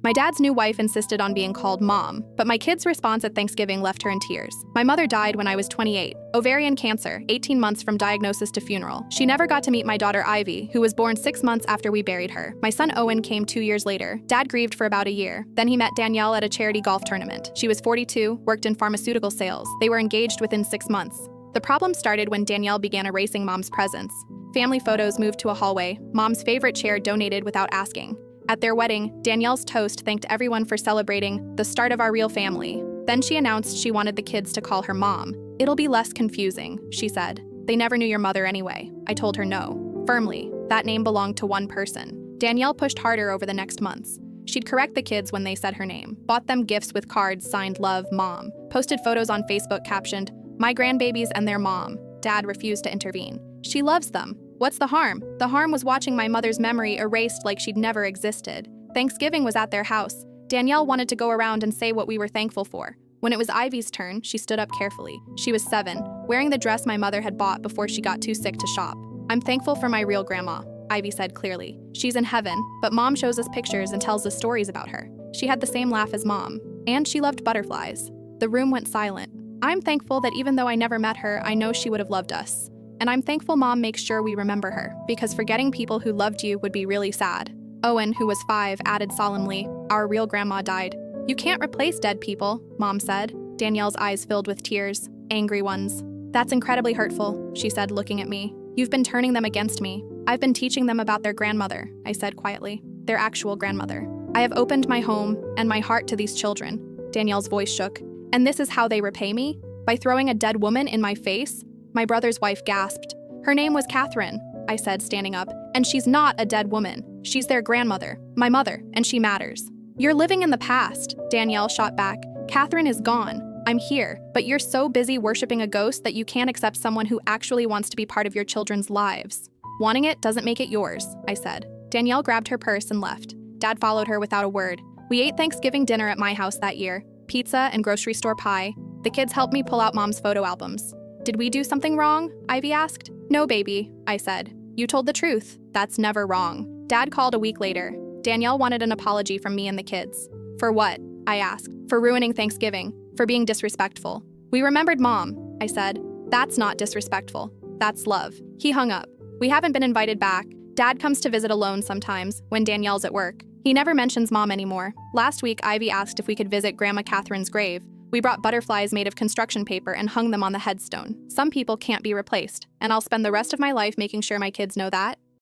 My dad's new wife insisted on being called Mom, but my kid's response at Thanksgiving left her in tears. My mother died when I was 28. Ovarian cancer, 18 months from diagnosis to funeral. She never got to meet my daughter Ivy, who was born 6 months after we buried her. My son Owen came 2 years later. Dad grieved for about a year. Then he met Danielle at a charity golf tournament. She was 42, worked in pharmaceutical sales. They were engaged within 6 months. The problem started when Danielle began erasing Mom's presence. Family photos moved to a hallway. Mom's favorite chair donated without asking. At their wedding, Danielle's toast thanked everyone for celebrating the start of our real family. Then she announced she wanted the kids to call her Mom. "It'll be less confusing," she said. "They never knew your mother anyway." I told her no. Firmly, that name belonged to one person. Danielle pushed harder over the next months. She'd correct the kids when they said her name, bought them gifts with cards signed Love, Mom, posted photos on Facebook captioned, "My grandbabies and their mom." Dad refused to intervene. "She loves them. What's the harm?" The harm was watching my mother's memory erased like she'd never existed. Thanksgiving was at their house. Danielle wanted to go around and say what we were thankful for. When it was Ivy's turn, she stood up carefully. She was 7, wearing the dress my mother had bought before she got too sick to shop. "I'm thankful for my real grandma," Ivy said clearly. "She's in heaven, but Mom shows us pictures and tells us stories about her. She had the same laugh as Mom, and she loved butterflies." The room went silent. "I'm thankful that even though I never met her, I know she would have loved us. And I'm thankful Mom makes sure we remember her, because forgetting people who loved you would be really sad." Owen, who was 5, added solemnly, "Our real grandma died." "You can't replace dead people," Mom said. Danielle's eyes filled with tears, angry ones. "That's incredibly hurtful," she said, looking at me. "You've been turning them against me." "I've been teaching them about their grandmother," I said quietly. "Their actual grandmother. I have opened my home and my heart to these children." Danielle's voice shook. "And this is how they repay me? By throwing a dead woman in my face?" My brother's wife gasped. "Her name was Catherine," I said, standing up. "And she's not a dead woman. She's their grandmother, my mother, and she matters." "You're living in the past," Danielle shot back. "Catherine is gone. I'm here, but you're so busy worshiping a ghost that you can't accept someone who actually wants to be part of your children's lives. Wanting it doesn't make it yours," I said. Danielle grabbed her purse and left. Dad followed her without a word. We ate Thanksgiving dinner at my house that year. Pizza and grocery store pie. The kids helped me pull out Mom's photo albums. "Did we do something wrong?" Ivy asked. "No, baby," I said. "You told the truth. That's never wrong." Dad called a week later. Danielle wanted an apology from me and the kids. "For what?" I asked. "For ruining Thanksgiving. For being disrespectful." "We remembered Mom," I said. "That's not disrespectful. That's love." He hung up. We haven't been invited back. Dad comes to visit alone sometimes, when Danielle's at work. He never mentions Mom anymore. Last week, Ivy asked if we could visit Grandma Catherine's grave. We brought butterflies made of construction paper and hung them on the headstone. Some people can't be replaced, and I'll spend the rest of my life making sure my kids know that.